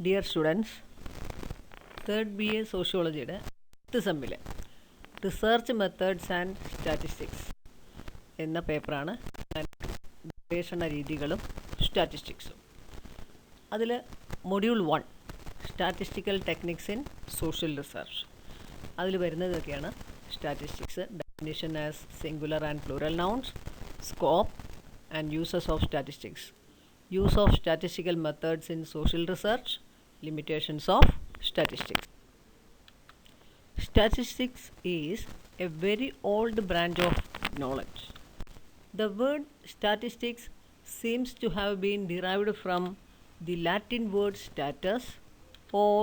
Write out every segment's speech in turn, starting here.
Dear students, third BA സോഷ്യോളജിയുടെ 8th സെമ്മിലെ research methods and statistics എന്ന പേപ്പറാണ് ഗവേഷണ രീതികളും സ്റ്റാറ്റിസ്റ്റിക്സും. അതിൽ module 1 statistical techniques in social research, അതിൽ വരുന്നതൊക്കെയാണ് statistics, definition as singular and plural nouns, scope and uses of statistics, use of statistical methods in social research, limitations of statistics. Statistics is a very old branch of knowledge. The word statistics seems to have been derived from the Latin word status or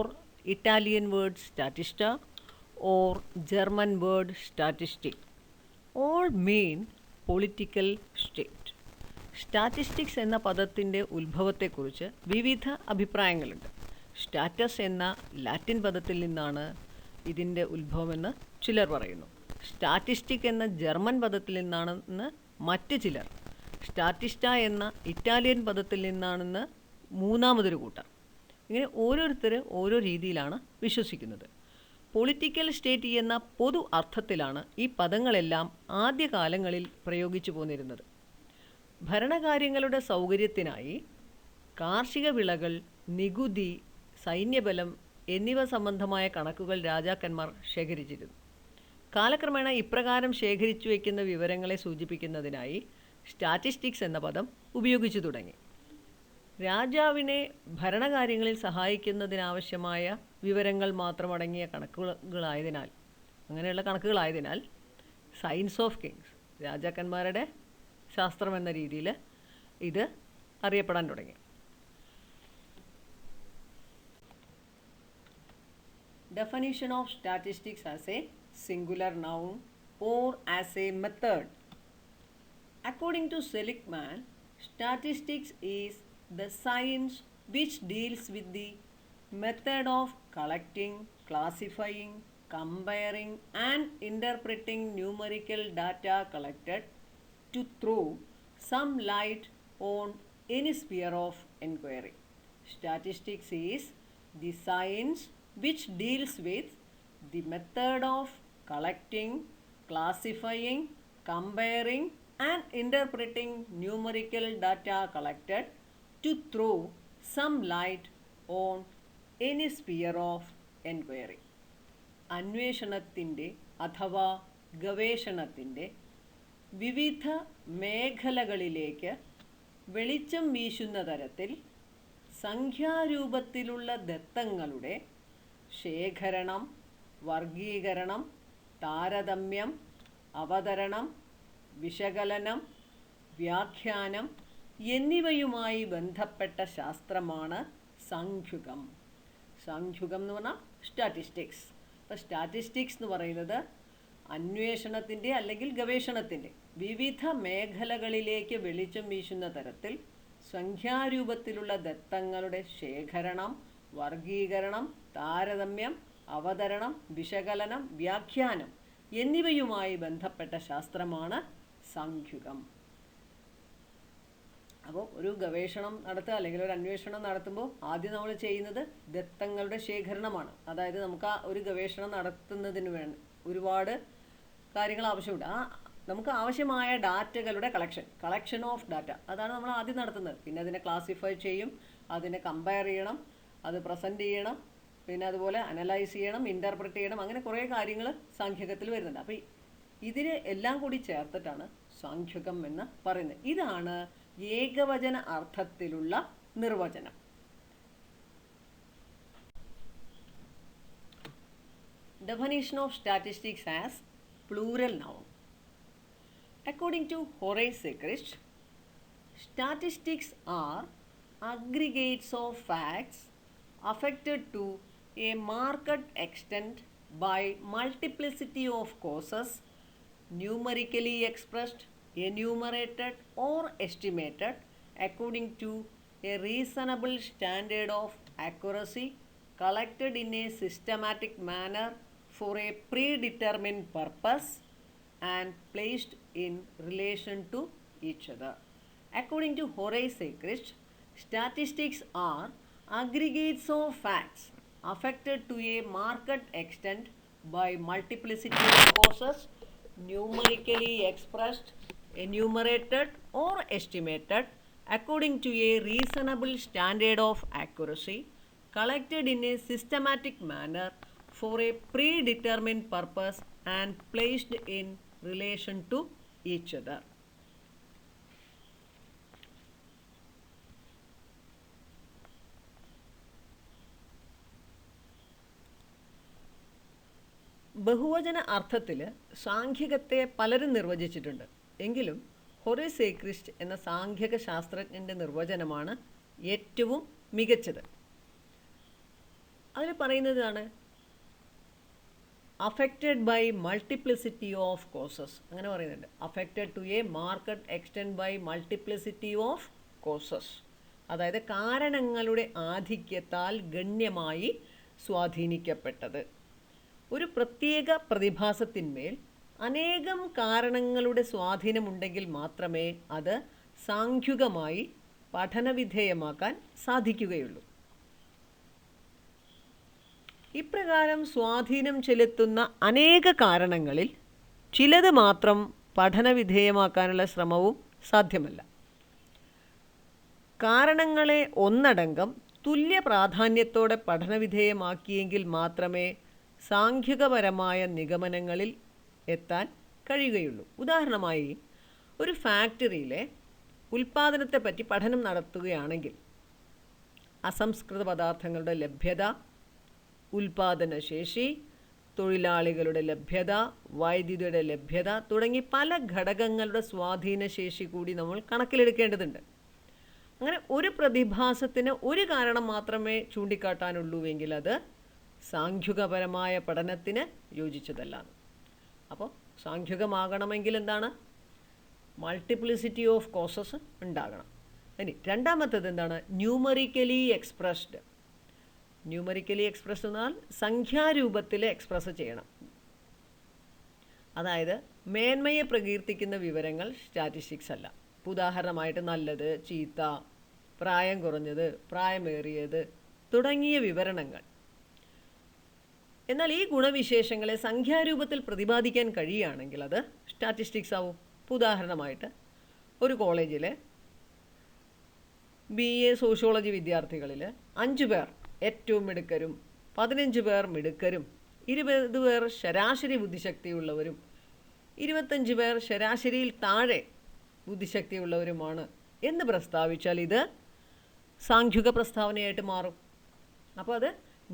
Italian word statista or German word statistic. All mean political state. Statistics എന്ന പദത്തിൻ്റെ ഉത്ഭവത്തെക്കുറിച്ച് വിവിധ അഭിപ്രായങ്ങളുണ്ട്. Status എന്ന Latin പദത്തിൽ നിന്നാണ് ഇതിൻ്റെ ഉത്ഭവമെന്ന് ചിലർ പറയുന്നു. Statistic എന്ന ജർമ്മൻ പദത്തിൽ നിന്നാണെന്ന് മറ്റ് ചിലർ, സ്റ്റാറ്റിസ്റ്റ എന്ന ഇറ്റാലിയൻ പദത്തിൽ നിന്നാണെന്ന് മൂന്നാമതൊരു കൂട്ടർ. ഇങ്ങനെ ഓരോരുത്തർ ഓരോ രീതിയിലാണ് വിശ്വസിക്കുന്നത്. പൊളിറ്റിക്കൽ സ്റ്റേറ്റ് എന്ന പൊതു അർത്ഥത്തിലാണ് ഈ പദങ്ങളെല്ലാം ആദ്യകാലങ്ങളിൽ പ്രയോഗിച്ചു പോന്നിരുന്നത്. ഭരണകാര്യങ്ങളുടെ സൗകര്യത്തിനായി കാർഷിക വിളകൾ, നികുതി, സൈന്യബലം എന്നിവ സംബന്ധമായ കണക്കുകൾ രാജാക്കന്മാർ ശേഖരിച്ചിരുന്നു. കാലക്രമേണ ഇപ്രകാരം ശേഖരിച്ചു വയ്ക്കുന്ന വിവരങ്ങളെ സൂചിപ്പിക്കുന്നതിനായി സ്റ്റാറ്റിസ്റ്റിക്സ് എന്ന പദം ഉപയോഗിച്ചു തുടങ്ങി. രാജാവിനെ ഭരണകാര്യങ്ങളിൽ സഹായിക്കുന്നതിനാവശ്യമായ വിവരങ്ങൾ മാത്രമടങ്ങിയ കണക്കുകളായതിനാൽ, അങ്ങനെയുള്ള കണക്കുകളായതിനാൽ സയൻസ് ഓഫ് കിങ്സ്, രാജാക്കന്മാരുടെ ശാസ്ത്രം എന്ന രീതിയിൽ ഇത് അറിയപ്പെടാൻ തുടങ്ങി. Definition of statistics as a singular noun or as a method. According to Seligman, statistics is the science which deals with the method of collecting, classifying, comparing and interpreting numerical data collected to throw some light on any sphere of inquiry. Statistics is the science which deals with the method of collecting, classifying, comparing and interpreting numerical data collected to throw some light on any sphere of inquiry. അന്വേഷണത്തിൻ്റെ അഥവാ ഗവേഷണത്തിൻ്റെ വിവിധ മേഖലകളിലേക്ക് വെളിച്ചം വീശുന്ന തരത്തിൽ സംഖ്യാരൂപത്തിലുള്ള ദത്തങ്ങളുടെ ശേഖരണം, വർഗീകരണം, താരതമ്യം, അവതരണം, വിശകലനം, വ്യാഖ്യാനം എന്നിവയുമായി ബന്ധപ്പെട്ട ശാസ്ത്രമാണ് സംഖ്യുകം. സംഖ്യുകം എന്ന് പറഞ്ഞാൽ സ്റ്റാറ്റിസ്റ്റിക്സ്. അപ്പോൾ സ്റ്റാറ്റിസ്റ്റിക്സ് എന്ന് പറയുന്നത് അന്വേഷണത്തിൻ്റെ അല്ലെങ്കിൽ ഗവേഷണത്തിൻ്റെ വിവിധ മേഖലകളിലേക്ക് വെളിച്ചം വീശുന്ന തരത്തിൽ സംഖ്യാരൂപത്തിലുള്ള ദത്തങ്ങളുടെ ശേഖരണം, വർഗീകരണം, താരതമ്യം, അവതരണം, വിശകലനം, വ്യാഖ്യാനം എന്നിവയുമായി ബന്ധപ്പെട്ട ശാസ്ത്രമാണ് സംഖ്യുകം. അപ്പോൾ ഒരു ഗവേഷണം നടത്തുക അല്ലെങ്കിൽ ഒരു അന്വേഷണം നടത്തുമ്പോൾ ആദ്യം നമ്മൾ ചെയ്യുന്നത് ദത്തങ്ങളുടെ ശേഖരണമാണ്. അതായത് നമുക്ക് ആ ഒരു ഗവേഷണം നടത്തുന്നതിന് വേണ്ടി ഒരുപാട് കാര്യങ്ങൾ ആവശ്യമുണ്ട്. നമുക്ക് ആവശ്യമായ ഡാറ്റകളുടെ കളക്ഷൻ ഓഫ് ഡാറ്റ, അതാണ് നമ്മൾ ആദ്യം നടത്തുന്നത്. പിന്നെ അതിനെ ക്ലാസിഫൈ ചെയ്യും, അതിനെ കമ്പയർ ചെയ്യണം, അത് പ്രസൻറ്റ് ചെയ്യണം, പിന്നെ അതുപോലെ അനലൈസ് ചെയ്യണം, ഇൻ്റർപ്രറ്റ് ചെയ്യണം, അങ്ങനെ കുറേ കാര്യങ്ങൾ സാംഖ്യകത്തിൽ വരുന്നുണ്ട്. അപ്പോൾ ഇതിന് എല്ലാം കൂടി ചേർത്തിട്ടാണ് സാംഖ്യകം എന്ന് പറയുന്നത്. ഇതാണ് ഏകവചന അർത്ഥത്തിലുള്ള നിർവചനം. Definition of statistics as plural noun. According to Horace Secrist, statistics are aggregates of facts affected to a marked extent by multiplicity of causes, numerically expressed, enumerated or estimated according to a reasonable standard of accuracy, collected in a systematic manner for a predetermined purpose and placed in relation to each other. According to Horace Secrist, statistics are Aggregates of facts affected to a marked extent by multiplicity of causes, numerically expressed, enumerated, or estimated according to a reasonable standard of accuracy, collected in a systematic manner for a predetermined purpose and placed in relation to each other. ബഹുവചന അർത്ഥത്തിൽ സാംഖ്യികത്തെ പലരും നിർവചിച്ചിട്ടുണ്ട്. എങ്കിലും Horace എക്രിസ്റ്റ് എന്ന സാംഖ്യിക ശാസ്ത്രജ്ഞൻ്റെ നിർവചനമാണ് ഏറ്റവും മികച്ചത്. അതിൽ പറയുന്നതാണ് affected by multiplicity of causes. അങ്ങനെ പറയുന്നുണ്ട്, affected to a marked extent by multiplicity of causes. അതായത് കാരണങ്ങളുടെ ആധിക്യത്താൽ ഗണ്യമായി സ്വാധീനിക്കപ്പെട്ടത്. ഒരു പ്രത്യേക പ്രതിഭാസത്തിന്മേൽ അനേകം കാരണങ്ങളുടെ സ്വാധീനമുണ്ടെങ്കിൽ മാത്രമേ അത് സാംഖ്യികമായി പഠനവിധേയമാക്കാൻ സാധിക്കുകയുള്ളൂ. ഇപ്രകാരം സ്വാധീനം ചെലുത്തുന്ന അനേക കാരണങ്ങളിൽ ചിലത് മാത്രം പഠനവിധേയമാക്കാനുള്ള ശ്രമവും സാധ്യമല്ല. കാരണങ്ങളെ ഒന്നടങ്കം തുല്യ പ്രാധാന്യത്തോടെ പഠനവിധേയമാക്കിയെങ്കിൽ മാത്രമേ സാംഖ്യികപരമായ നിഗമനങ്ങളിൽ എത്താൻ കഴിയുകയുള്ളൂ. ഉദാഹരണമായി, ഒരു ഫാക്ടറിയിലെ ഉൽപ്പാദനത്തെപ്പറ്റി പഠനം നടത്തുകയാണെങ്കിൽ അസംസ്കൃത പദാർത്ഥങ്ങളുടെ ലഭ്യത, ഉൽപ്പാദനശേഷി, തൊഴിലാളികളുടെ ലഭ്യത, വൈദ്യുതിയുടെ ലഭ്യത തുടങ്ങി പല ഘടകങ്ങളുടെ സ്വാധീനശേഷി കൂടി നമ്മൾ കണക്കിലെടുക്കേണ്ടതുണ്ട്. അങ്ങനെ ഒരു പ്രതിഭാസത്തിന് ഒരു കാരണം മാത്രമേ ചൂണ്ടിക്കാട്ടാനുള്ളൂവെങ്കിൽ അത് സാംഖ്യികപരമായ പഠനത്തിന് യോജിച്ചതല്ല. അപ്പോൾ സാംഖ്യികമാകണമെങ്കിൽ എന്താണ്? മൾട്ടിപ്ലിസിറ്റി ഓഫ് കോസസ് ഉണ്ടാകണം. ഇനി രണ്ടാമത്തേത് എന്താണ്? Numerically expressed. ന്യൂമറിക്കലി എക്സ്പ്രസ് എന്നാൽ സംഖ്യാരൂപത്തിൽ എക്സ്പ്രസ് ചെയ്യണം. അതായത് മേന്മയെ പ്രകീർത്തിക്കുന്ന വിവരങ്ങൾ സ്റ്റാറ്റിസ്റ്റിക്സ് അല്ല. ഉദാഹരണമായിട്ട് നല്ലത്, ചീത്ത, പ്രായം കുറഞ്ഞത്, പ്രായമേറിയത് തുടങ്ങിയ വിവരണങ്ങൾ. എന്നാൽ ഈ ഗുണവിശേഷങ്ങളെ സംഖ്യാരൂപത്തിൽ പ്രതിപാദിക്കാൻ കഴിയുകയാണെങ്കിൽ അത് സ്റ്റാറ്റിസ്റ്റിക്സ് ആവും. ഉദാഹരണമായിട്ട് ഒരു കോളേജിലെ BA സോഷ്യോളജി വിദ്യാർത്ഥികളിൽ 5 പേർ ഏറ്റവും മിടുക്കരും, 15 പേർ മിടുക്കരും, 20 പേർ ശരാശരി ബുദ്ധിശക്തിയുള്ളവരും, 25 പേർ ശരാശരിയിൽ താഴെ ബുദ്ധിശക്തിയുള്ളവരുമാണ് എന്ന് പ്രസ്താവിച്ചാൽ ഇത് സാംഖ്യിക പ്രസ്താവനയായിട്ട് മാറും. അപ്പോൾ അത്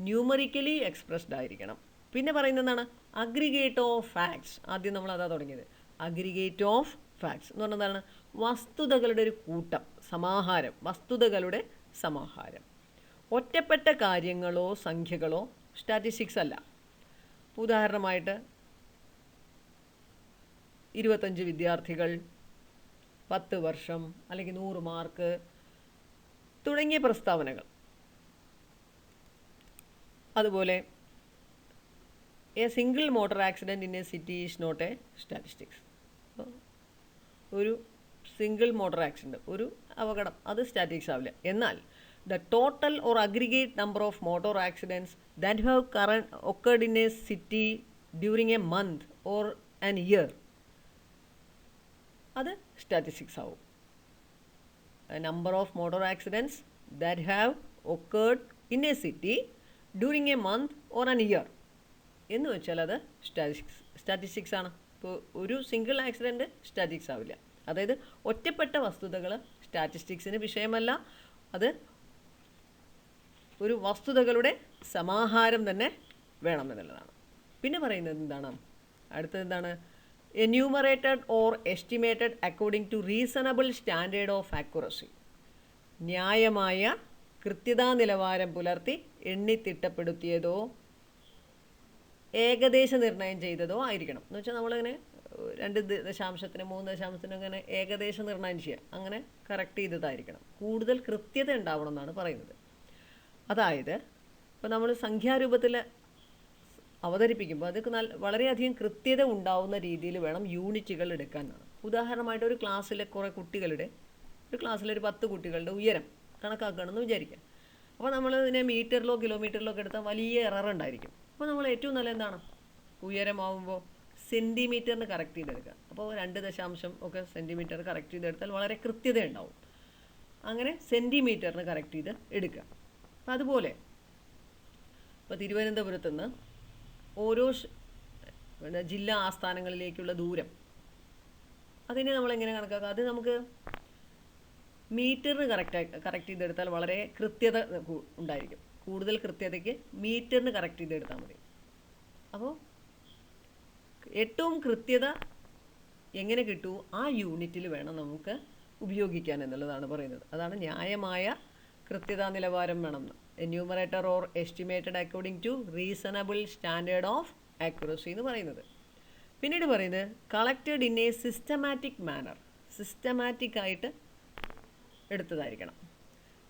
ന്യൂമറിക്കലി എക്സ്പ്രസ്ഡ് ആയിരിക്കണം. പിന്നെ പറയുന്നതാണ് അഗ്രിഗേറ്റ് ഓഫ് ഫാക്ട്സ്. ആദ്യം നമ്മൾ അതാ തുടങ്ങിയത്. അഗ്രിഗേറ്റ് ഓഫ് ഫാക്ട്സ് എന്ന് പറഞ്ഞാൽ എന്താണ്? വസ്തുതകളുടെ ഒരു കൂട്ടം, സമാഹാരം, വസ്തുതകളുടെ സമാഹാരം. ഒറ്റപ്പെട്ട കാര്യങ്ങളോ സംഖ്യകളോ സ്റ്റാറ്റിസ്റ്റിക്സ് അല്ല. ഉദാഹരണമായിട്ട് 25 വിദ്യാർത്ഥികൾ, 10 വർഷം അല്ലെങ്കിൽ 100 മാർക്ക് തുടങ്ങിയ പ്രസ്താവനകൾ. അതുപോലെ a single motor accident in a city is not a statistics. ഒരു സിംഗിൾ മോട്ടോർ ആക്സിഡൻറ്റ്, ഒരു അപകടം, അത് സ്റ്റാറ്റിസ്റ്റിക്സ് ആവില്ല. എന്നാൽ the total or aggregate number of motor accidents that have occurred in a city during a month or an year, അത് statistics ആവും. Number of motor accidents that have occurred in a city during a month or an year എന്ന് വെച്ചാൽ അത് statistics ആണ്. ഇപ്പോൾ ഒരു single accident statistics ആവില്ല. അതായത് ഒറ്റപ്പെട്ട വസ്തുതകൾ സ്റ്റാറ്റിസ്റ്റിക്സിന് വിഷയമല്ല. അത് ഒരു വസ്തുതകളുടെ സമാഹാരം തന്നെ വേണമെന്നുള്ളതാണ്. പിന്നെ പറയുന്നത് എന്താണ്? അടുത്തത് എന്താണ്? Enumerated or estimated according to reasonable standard of accuracy. ന്യായമായ കൃത്യതാ നിലവാരം പുലർത്തി എണ്ണിത്തിട്ടപ്പെടുത്തിയതോ ഏകദേശ നിർണ്ണയം ചെയ്തതോ ആയിരിക്കണം. എന്ന് വെച്ചാൽ നമ്മളിങ്ങനെ 2 ദശാംശത്തിന് 3 ദശാംശത്തിന് അങ്ങനെ ഏകദേശ നിർണ്ണയം ചെയ്യുക, അങ്ങനെ കറക്റ്റ് ചെയ്തതായിരിക്കണം. കൂടുതൽ കൃത്യത ഉണ്ടാവണം എന്നാണ് പറയുന്നത്. അതായത് ഇപ്പോൾ നമ്മൾ സംഖ്യാരൂപത്തിൽ അവതരിപ്പിക്കുമ്പോൾ അത് വളരെയധികം കൃത്യത ഉണ്ടാവുന്ന രീതിയിൽ വേണം യൂണിറ്റുകൾ എടുക്കാനാണ്. ഉദാഹരണമായിട്ട് ഒരു ക്ലാസ്സിലെ കുറേ കുട്ടികളുടെ, ഒരു ക്ലാസ്സിലൊരു 10 കുട്ടികളുടെ ഉയരം കണക്കാക്കുകയാണെന്ന് വിചാരിക്കാം. അപ്പോൾ നമ്മൾ ഇതിനെ മീറ്ററിലോ കിലോമീറ്ററിലോ ഒക്കെ എടുത്താൽ വലിയ എറർ ഉണ്ടായിരിക്കും. അപ്പോൾ നമ്മൾ ഏറ്റവും നല്ല എന്താണ്, ഉയരമാവുമ്പോൾ സെൻറ്റിമീറ്ററിന് കറക്റ്റ് ചെയ്തെടുക്കുക. അപ്പോൾ 2 ഒക്കെ സെൻറ്റിമീറ്റർ കറക്റ്റ് ചെയ്തെടുത്താൽ വളരെ കൃത്യത ഉണ്ടാവും. അങ്ങനെ സെൻറ്റിമീറ്ററിന് കറക്റ്റ് ചെയ്ത് എടുക്കുക. അപ്പം അതുപോലെ ഇപ്പോൾ തിരുവനന്തപുരത്ത് നിന്ന് ഓരോ ജില്ലാ ആസ്ഥാനങ്ങളിലേക്കുള്ള ദൂരം അതിനെ നമ്മളെങ്ങനെ കണക്കാക്കുക? അത് നമുക്ക് മീറ്ററിന് കറക്റ്റ് ചെയ്തെടുത്താൽ വളരെ കൃത്യത ഉണ്ടായിരിക്കും. കൂടുതൽ കൃത്യതയ്ക്ക് മീറ്ററിന് കറക്റ്റ് ചെയ്തെടുത്താൽ മതി. അപ്പോൾ ഏറ്റവും കൃത്യത എങ്ങനെ കിട്ടൂ, ആ യൂണിറ്റിൽ വേണം നമുക്ക് ഉപയോഗിക്കാൻ എന്നുള്ളതാണ് പറയുന്നത്. അതാണ് ന്യായമായ കൃത്യതാ നിലവാരം വേണമെന്ന്. Enumerator or estimated according to reasonable standard of accuracy എന്ന് പറയുന്നത്. പിന്നീട് പറയുന്നത് collected in a systematic manner, systematic ആയിട്ട് എടുത്തതായിരിക്കണം,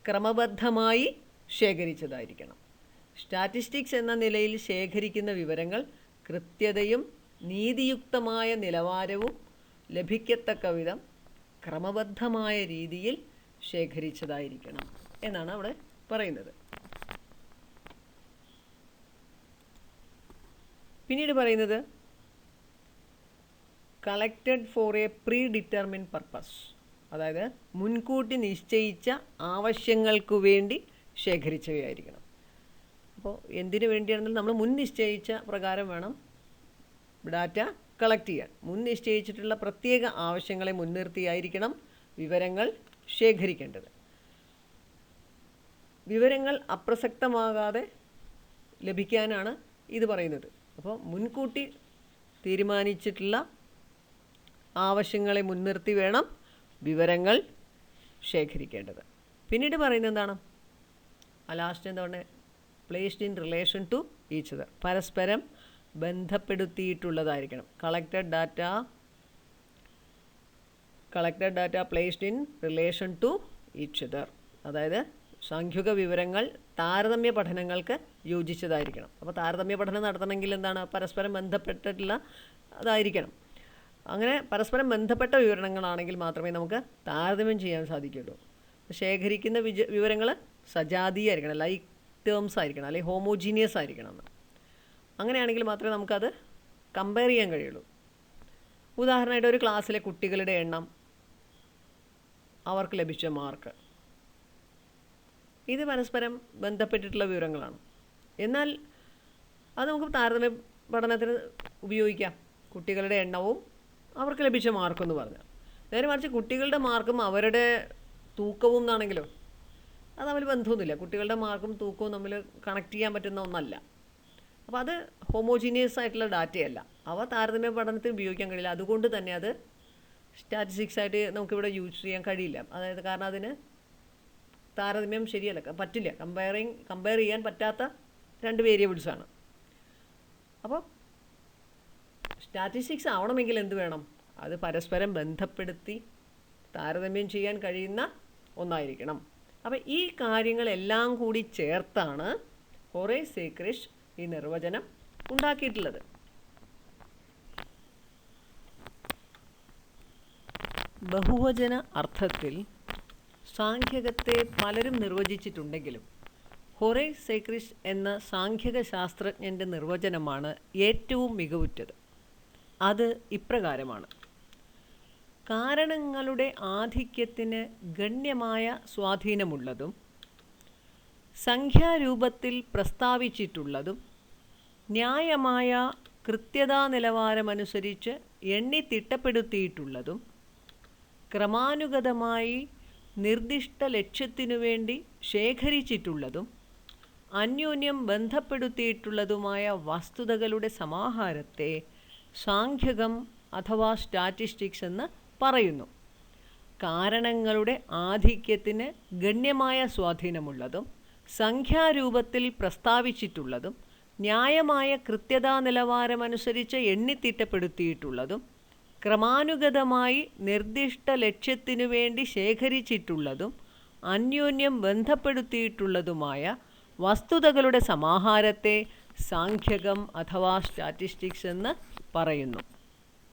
ക്രമബദ്ധമായി ശേഖരിച്ചതായിരിക്കണം. സ്റ്റാറ്റിസ്റ്റിക്സ് എന്ന നിലയിൽ ശേഖരിക്കുന്ന വിവരങ്ങൾ കൃത്യതയും നീതിയുക്തമായ നിലവാരവും ലഭിക്കത്തക്ക വിധം ക്രമബദ്ധമായ രീതിയിൽ ശേഖരിച്ചതായിരിക്കണം എന്നാണ് അവിടെ പറയുന്നത്. പിന്നീട് പറയുന്നത് collected four A pre determined purpose, അതായത് മുൻകൂട്ടി നിശ്ചയിച്ച ആവശ്യങ്ങൾക്ക് വേണ്ടി ശേഖരിച്ചവയായിരിക്കണം. അപ്പോൾ എന്തിനു വേണ്ടിയാണെങ്കിലും നമ്മൾ മുൻ നിശ്ചയിച്ച പ്രകാരം വേണം ഡാറ്റ കളക്ട് ചെയ്യാൻ. മുൻ നിശ്ചയിച്ചിട്ടുള്ള പ്രത്യേക ആവശ്യങ്ങളെ മുൻനിർത്തിയായിരിക്കണം വിവരങ്ങൾ ശേഖരിക്കേണ്ടത്. വിവരങ്ങൾ അപ്രസക്തമാകാതെ ലഭിക്കാനാണ് ഇത് പറയുന്നത്. അപ്പോൾ മുൻകൂട്ടി തീരുമാനിച്ചിട്ടുള്ള ആവശ്യങ്ങളെ മുൻനിർത്തി വേണം വിവരങ്ങൾ ശേഖരിക്കേണ്ടത്. പിന്നീട് പറയുന്നത് എന്താണ്, ലാസ്റ്റ് എന്താണ്, placed in relation to each other, പരസ്പരം ബന്ധപ്പെടുത്തിയിട്ടുള്ളതായിരിക്കണം. Collected data placed in relation to each other, അതായത് സാംഖ്യിക വിവരങ്ങൾ താരതമ്യ പഠനങ്ങൾക്ക് യോജിച്ചതായിരിക്കണം. അപ്പോൾ താരതമ്യ പഠനം നടത്തണമെങ്കിൽ എന്താണ്, പരസ്പരം ബന്ധപ്പെട്ടിട്ടുള്ള അതായിരിക്കണം. അങ്ങനെ പരസ്പരം ബന്ധപ്പെട്ട വിവരണങ്ങളാണെങ്കിൽ മാത്രമേ നമുക്ക് താരതമ്യം ചെയ്യാൻ സാധിക്കുകയുള്ളൂ. ശേഖരിക്കുന്ന വിവരങ്ങൾ സജാതീയമായിരിക്കണം, ലൈക്ക് ടേംസ് ആയിരിക്കണം, അല്ലെങ്കിൽ ഹോമോജീനിയസ് ആയിരിക്കണം എന്ന്. അങ്ങനെയാണെങ്കിൽ മാത്രമേ നമുക്കത് കമ്പയർ ചെയ്യാൻ കഴിയുള്ളൂ. ഉദാഹരണമായിട്ട് ഒരു ക്ലാസ്സിലെ കുട്ടികളുടെ എണ്ണം, അവർക്ക് ലഭിച്ച മാർക്ക്, ഇത് പരസ്പരം ബന്ധപ്പെട്ടിട്ടുള്ള വിവരങ്ങളാണ്. എന്നാൽ അത് നമുക്ക് താരതമ്യ പഠനത്തിന് ഉപയോഗിക്കാം. കുട്ടികളുടെ എണ്ണവും അവർക്ക് ലഭിച്ച മാർക്കെന്ന് പറഞ്ഞാൽ. നേരെ മറിച്ച് കുട്ടികളുടെ മാർക്കും അവരുടെ തൂക്കവും എന്നാണെങ്കിലോ അത് തമ്മിൽ ബന്ധമൊന്നുമില്ല. കുട്ടികളുടെ മാർക്കും തൂക്കവും തമ്മിൽ കണക്ട് ചെയ്യാൻ പറ്റുന്ന ഒന്നല്ല. അപ്പോൾ അത് ഹോമോജീനിയസ് ആയിട്ടുള്ള ഡാറ്റയല്ല, അവ താരതമ്യ പഠനത്തിന് ഉപയോഗിക്കാൻ കഴിയില്ല. അതുകൊണ്ട് തന്നെ അത് സ്റ്റാറ്റിസ്റ്റിക്സ് ആയിട്ട് നമുക്കിവിടെ യൂസ് ചെയ്യാൻ കഴിയില്ല. അതായത് കാരണം അതിന് താരതമ്യം ശരിയല്ല, പറ്റില്ല, കമ്പയർ ചെയ്യാൻ പറ്റാത്ത 2 വേരിയബിൾസാണ്. അപ്പോൾ സ്റ്റാറ്റിസ്റ്റിക്സ് ആവണമെങ്കിൽ എന്ത് വേണം, അത് പരസ്പരം ബന്ധപ്പെടുത്തി താരതമ്യം ചെയ്യാൻ കഴിയുന്ന ഒന്നായിരിക്കണം. അപ്പോൾ ഈ കാര്യങ്ങളെല്ലാം കൂടി ചേർത്താണ് ഹൊറേസ് സേക്രിഷ് ഈ നിർവചനം ഉണ്ടാക്കിയിട്ടുള്ളത്. ബഹുവചന അർത്ഥത്തിൽ സാംഖ്യകത്തെ പലരും നിർവചിച്ചിട്ടുണ്ടെങ്കിലും ഹൊറേസ് സേക്രിഷ് എന്ന സാംഖ്യക ശാസ്ത്രജ്ഞൻ്റെ നിർവചനമാണ് ഏറ്റവും മികവുറ്റത്. അത് ഇപ്രകാരമാണ്: കാരണങ്ങളുടെ ആധിക്യത്തിന് ഗണ്യമായ സ്വാധീനമുള്ളതും സംഖ്യാരൂപത്തിൽ പ്രസ്താവിച്ചിട്ടുള്ളതും ന്യായമായ കൃത്യതാ നിലവാരമനുസരിച്ച് എണ്ണിത്തിട്ടപ്പെടുത്തിയിട്ടുള്ളതും ക്രമാനുഗതമായി നിർദ്ദിഷ്ട ലക്ഷ്യത്തിനു വേണ്ടി ശേഖരിച്ചിട്ടുള്ളതും അന്യോന്യം ബന്ധപ്പെടുത്തിയിട്ടുള്ളതുമായ വസ്തുതകളുടെ സമാഹാരത്തെ സാംഖ്യകം അഥവാ സ്റ്റാറ്റിസ്റ്റിക്സ് എന്ന് പറയുന്നു. കാരണങ്ങളുടെ ആധിക്യത്തിന് ഗണ്യമായ സ്വാധീനമുള്ളതും സംഖ്യാരൂപത്തിൽ പ്രസ്താവിച്ചിട്ടുള്ളതും ന്യായമായ കൃത്യതാ നിലവാരമനുസരിച്ച് എണ്ണിത്തിട്ടപ്പെടുത്തിയിട്ടുള്ളതും ക്രമാനുഗതമായി നിർദ്ദിഷ്ട ലക്ഷ്യത്തിനു വേണ്ടി ശേഖരിച്ചിട്ടുള്ളതും അന്യോന്യം ബന്ധപ്പെടുത്തിയിട്ടുള്ളതുമായ വസ്തുതകളുടെ സമാഹാരത്തെ സാംഖ്യകം അഥവാ സ്റ്റാറ്റിസ്റ്റിക്സ് എന്ന് പറയുന്നു.